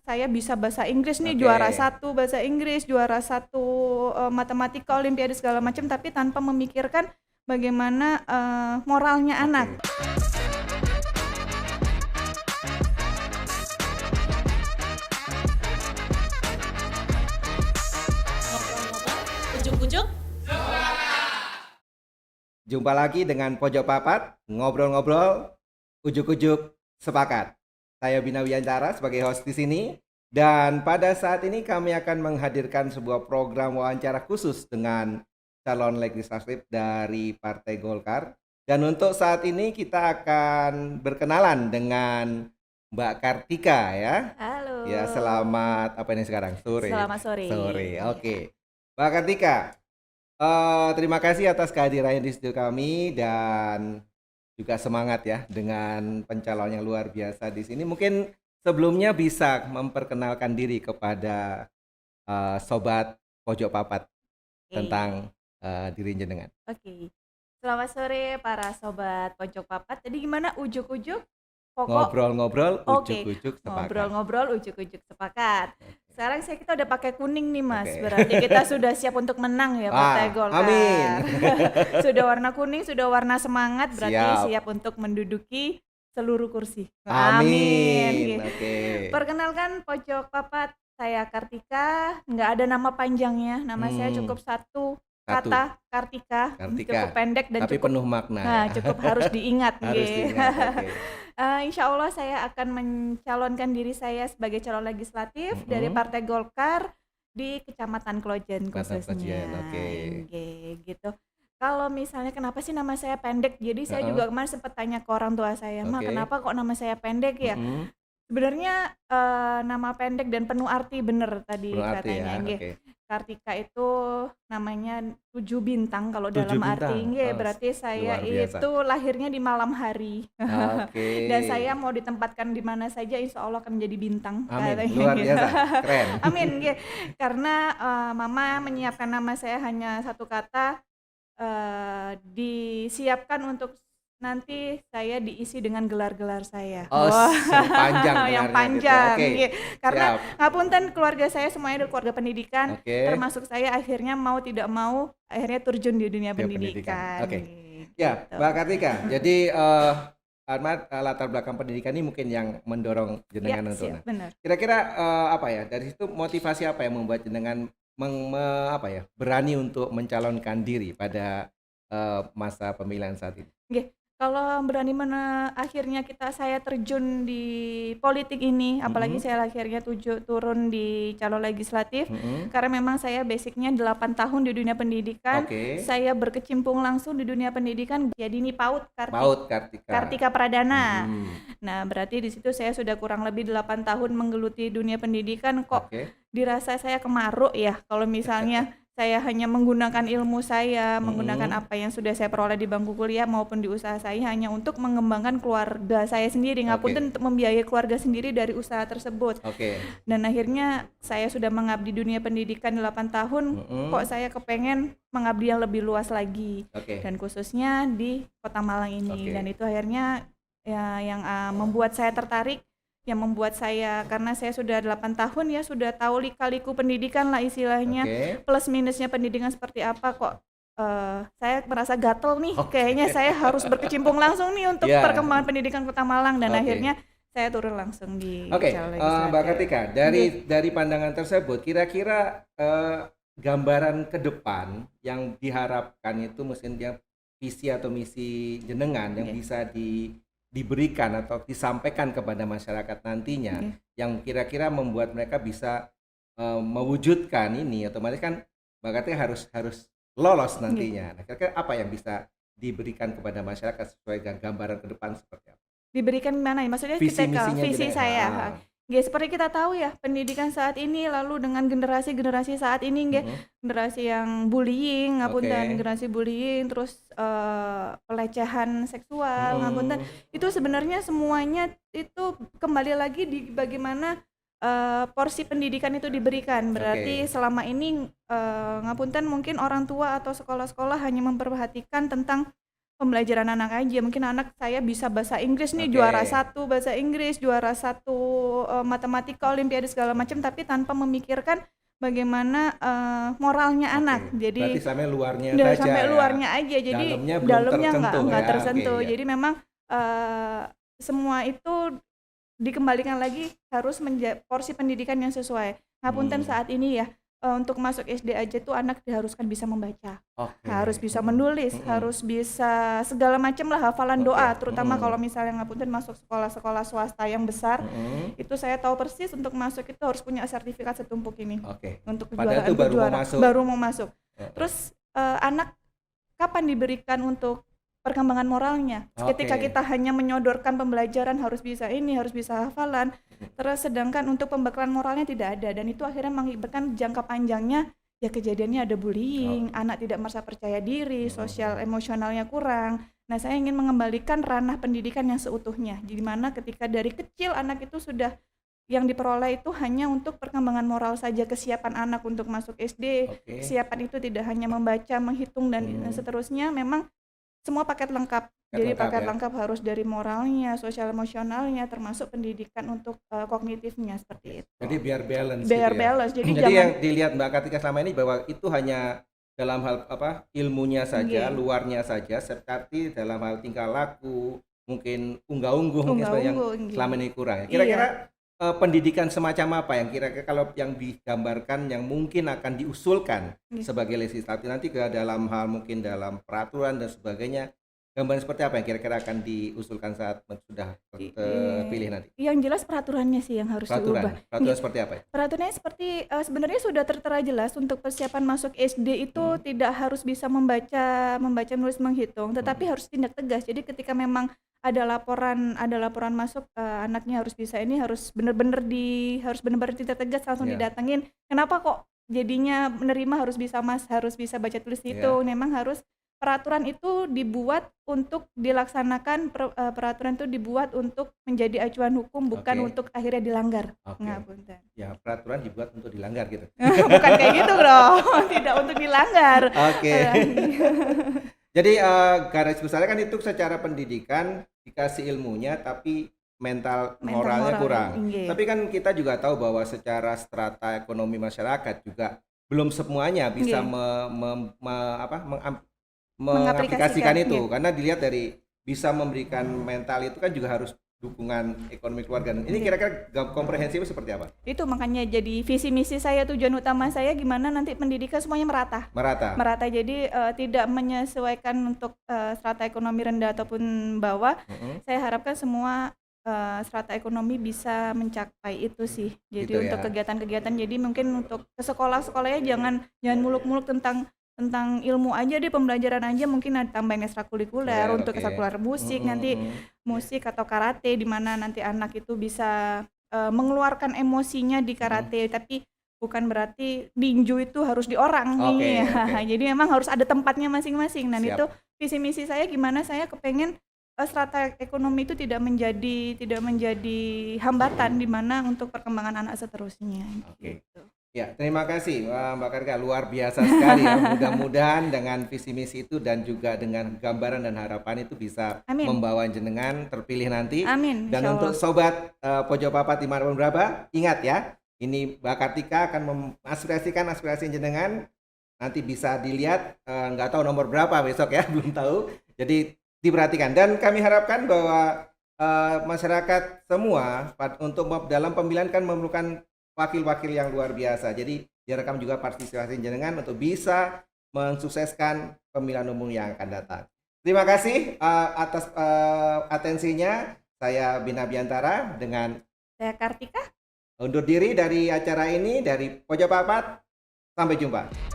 saya bisa bahasa Inggris nih, Oke. juara satu bahasa Inggris, juara satu matematika, olimpiade segala macam, tapi tanpa memikirkan bagaimana moralnya anak. Oke. Ngobrol-ngobrol, ujuk-ujuk. Jumpa lagi dengan Pojok Papat, ngobrol-ngobrol, ujuk-ujuk sepakat. Saya Bina Wiyantara sebagai host di sini, dan pada saat ini kami akan menghadirkan sebuah program wawancara khusus dengan calon legislatif dari Partai Golkar. Dan untuk saat ini kita akan berkenalan dengan Mbak Kartika ya. Halo. Ya, selamat apa ini sekarang? Sore. Selamat sore. Sore, oke. Mbak Kartika, terima kasih atas kehadirannya di studio kami dan juga semangat ya dengan pencalon yang luar biasa di sini. Mungkin sebelumnya bisa memperkenalkan diri kepada sobat Pojok Papat tentang diri jenengan. Oke. Selamat sore para sobat Pojok Papat. Jadi gimana ujuk-ujuk? Ngobrol-ngobrol, Oke. ujuk-ujuk sepakat. Ngobrol-ngobrol, ujuk-ujuk sepakat. Sekarang kita udah pakai kuning nih Mas, Oke. berarti kita sudah siap untuk menang ya Partai Golkar. Amin. Sudah warna kuning, sudah warna semangat, berarti Siap. siap untuk menduduki seluruh kursi. Amin. Oke. Oke. Perkenalkan Pojok Papat, saya Kartika, nggak ada nama panjangnya, nama saya cukup satu kata, Kartika, cukup pendek dan tapi cukup penuh makna. Nah, ya. cukup harus diingat. Harus nggih. diingat, oke. Insya Allah saya akan mencalonkan diri saya sebagai calon legislatif dari Partai Golkar di Kecamatan Klojen Kecamatan khususnya. Klojen, oke. Nggih, gitu. Kalau misalnya kenapa sih nama saya pendek? Jadi saya juga kemarin sempat tanya ke orang tua saya, "Ma, Oke. kenapa kok nama saya pendek ya?" Sebenarnya nama pendek dan penuh arti, bener tadi Penuh arti katanya. ya, Nggih. oke. Kartika itu namanya 7 bintang kalau 7 dalam arti. bintang. Nggih, Oh, berarti saya luar biasa. itu lahirnya di malam hari. Oke. Dan saya mau ditempatkan di mana saja insya Allah akan menjadi bintang. Amin, katanya luar gitu. biasa, keren. Amin, nggih. Karena Mama menyiapkan nama saya hanya satu kata, disiapkan untuk nanti saya diisi dengan gelar-gelar saya. Oh, Wah, yang panjang yang gelarnya panjang. gitu. Oke, nggih. Karena siap. ngapunten keluarga saya semuanya adalah keluarga pendidikan, Oke. termasuk saya akhirnya mau tidak mau akhirnya terjun di dunia pendidikan. Oke. nggih, Ya, gitu. Mbak Kartika. Jadi latar belakang pendidikan ini mungkin yang mendorong jenengan untuk. siap, benar. Kira-kira apa ya? Dari situ motivasi apa yang membuat jenengan berani untuk mencalonkan diri pada masa pemilihan saat ini? Nggih, kalau berani akhirnya saya terjun di politik ini, apalagi saya akhirnya turun di calon legislatif, karena memang saya basicnya 8 tahun di dunia pendidikan, Oke. saya berkecimpung langsung di dunia pendidikan, jadi ini PAUD Kartika. Kartika Pradana. Nah, berarti di situ saya sudah kurang lebih 8 tahun menggeluti dunia pendidikan, kok Oke. dirasa saya kemaruk ya kalau misalnya saya hanya menggunakan ilmu saya, menggunakan apa yang sudah saya peroleh di bangku kuliah maupun di usaha saya hanya untuk mengembangkan keluarga saya sendiri, ngapunten untuk membiayai keluarga sendiri dari usaha tersebut. Oke. Dan akhirnya saya sudah mengabdi dunia pendidikan 8 tahun, kok saya kepengen mengabdi yang lebih luas lagi. Oke. Dan khususnya di Kota Malang ini. Oke. Dan itu akhirnya ya yang membuat saya tertarik, yang membuat saya, karena saya sudah 8 tahun ya, sudah tahu lika-liku pendidikan lah istilahnya, Oke. plus minusnya pendidikan seperti apa, kok saya merasa gatel nih, kayaknya saya harus berkecimpung langsung nih untuk Ya. perkembangan pendidikan Kota Malang, dan Oke. akhirnya saya turun langsung di Oke, calon legislatif. Mbak Kartika, dari pandangan tersebut, kira-kira gambaran ke depan yang diharapkan itu mestinya visi atau misi jenengan yang bisa diberikan atau disampaikan kepada masyarakat nantinya, yang kira-kira membuat mereka bisa mewujudkan ini, otomatis kan Mbak Kartika harus lolos nantinya. Nah, kira-kira apa yang bisa diberikan kepada masyarakat sesuai dengan gambaran ke depan seperti apa? Diberikan mana ya? Maksudnya Visi misinya visi jenengan. saya. Nggih, seperti kita tahu ya, pendidikan saat ini lalu dengan generasi saat ini nggih, generasi yang bullying, ngapunten, generasi bullying, terus pelecehan seksual, ngapunten. Itu sebenarnya semuanya itu kembali lagi di bagaimana porsi pendidikan itu diberikan. Berarti selama ini ngapunten mungkin orang tua atau sekolah-sekolah hanya memperhatikan tentang pembelajaran anak aja. Mungkin anak saya bisa bahasa Inggris nih, Oke. juara 1 bahasa Inggris, juara 1 matematika, olimpiade segala macam, tapi tanpa memikirkan bagaimana moralnya anak. Jadi Berarti sampai luarnya udah saja sampai ya. luarnya aja, jadi Dalamnya belum dalamnya tersentuh nggak ya. tersentuh. Oke, ya. Jadi memang semua itu dikembalikan lagi harus porsi pendidikan yang sesuai. Ngapunten saat ini ya, untuk masuk SD aja tuh anak diharuskan bisa membaca, Oke. harus bisa menulis, harus bisa segala macam lah, hafalan doa, terutama kalau misalnya ngapunten masuk sekolah-sekolah swasta yang besar, itu saya tahu persis untuk masuk itu harus punya sertifikat setumpuk ini. Oke. Untuk Padahal itu kejuaraan baru mau masuk. Terus anak kapan diberikan untuk perkembangan moralnya? Ketika kita hanya menyodorkan pembelajaran harus bisa ini, harus bisa hafalan, terus sedangkan untuk pembekalan moralnya tidak ada, dan itu akhirnya mengakibatkan jangka panjangnya ya kejadiannya ada bullying, anak tidak merasa percaya diri, sosial emosionalnya kurang. Nah, saya ingin mengembalikan ranah pendidikan yang seutuhnya, di mana ketika dari kecil anak itu sudah yang diperoleh itu hanya untuk perkembangan moral saja, kesiapan anak untuk masuk SD. Kesiapan itu tidak hanya membaca, menghitung dan seterusnya, memang semua paket lengkap. Jadi paket lengkap harus dari moralnya, sosial emosionalnya, termasuk pendidikan untuk kognitifnya seperti itu. Jadi biar balance. Biar gitu ya. balance. Jadi yang dilihat Mbak Kartika selama ini bahwa itu hanya dalam hal ilmunya saja, luarnya saja, seperti dalam hal tingkah laku, mungkin unggah-ungguh mungkin yang selama ini kurang. Kira-kira pendidikan semacam apa yang kira-kira kalau yang digambarkan yang mungkin akan diusulkan sebagai legislatif nanti ke dalam hal mungkin dalam peraturan dan sebagainya, gambaran seperti apa yang kira-kira akan diusulkan saat sudah terpilih nanti? Yang jelas peraturannya sih yang harus diubah. Peraturan seperti apa ya? Peraturannya seperti sebenarnya sudah tertera jelas untuk persiapan masuk SD itu tidak harus bisa membaca, nulis, menghitung, tetapi harus tindak tegas. Jadi ketika memang ada laporan masuk anaknya harus bisa ini, harus benar-benar tindak tegas, langsung didatengin. Kenapa kok jadinya menerima harus bisa harus bisa baca tulis hitung. Memang harus peraturan itu dibuat untuk dilaksanakan, peraturan itu dibuat untuk menjadi acuan hukum, bukan untuk akhirnya dilanggar. Ngapunten. Ya, peraturan dibuat untuk dilanggar gitu. Bukan kayak gitu, Bro. Tidak untuk dilanggar. Jadi garis besarnya kan itu secara pendidikan dikasih ilmunya tapi mental moralnya kurang. Tapi kan kita juga tahu bahwa secara strata ekonomi masyarakat juga belum semuanya bisa mengaplikasikan itu, karena dilihat dari bisa memberikan mental itu kan juga harus dukungan ekonomi keluarga. Ini kira-kira komprehensif seperti apa? Itu makanya jadi visi misi saya, tujuan utama saya gimana nanti pendidikan semuanya merata. Jadi tidak menyesuaikan untuk strata ekonomi rendah ataupun bawah. Saya harapkan semua strata ekonomi bisa mencapai itu sih. Jadi gitu untuk kegiatan-kegiatan, jadi mungkin untuk ke sekolah-sekolahnya jangan muluk-muluk tentang ilmu aja deh, pembelajaran aja, mungkin ada tambahin ekstrakurikuler untuk ekstrakurikuler musik, nanti musik atau karate, di mana nanti anak itu bisa mengeluarkan emosinya di karate, tapi bukan berarti ninju itu harus di orang. Jadi memang harus ada tempatnya masing-masing. Dan itu visi misi saya, gimana saya kepengen strata ekonomi itu tidak menjadi hambatan di mana untuk perkembangan anak seterusnya. Gitu. Ya, terima kasih Mbak Kartika, luar biasa sekali ya. Mudah-mudahan dengan visi misi itu dan juga dengan gambaran dan harapan itu bisa membawa jenengan terpilih nanti. Dan untuk sobat Pojok Papat dimanapun berada, ingat ya, ini Mbak Kartika akan mengaspirasikan aspirasi jenengan. Nanti bisa dilihat, nggak tahu nomor berapa besok ya, belum tahu. Jadi diperhatikan, dan kami harapkan bahwa masyarakat semua untuk dalam pemilihan kan memerlukan wakil-wakil yang luar biasa. Jadi diharapkan juga partisipasi jenengan untuk bisa mensukseskan pemilihan umum yang akan datang. Terima kasih atas atensinya. Saya Bina Biantara dengan saya Kartika. Undur diri dari acara ini dari Pojok Papat. Sampai jumpa.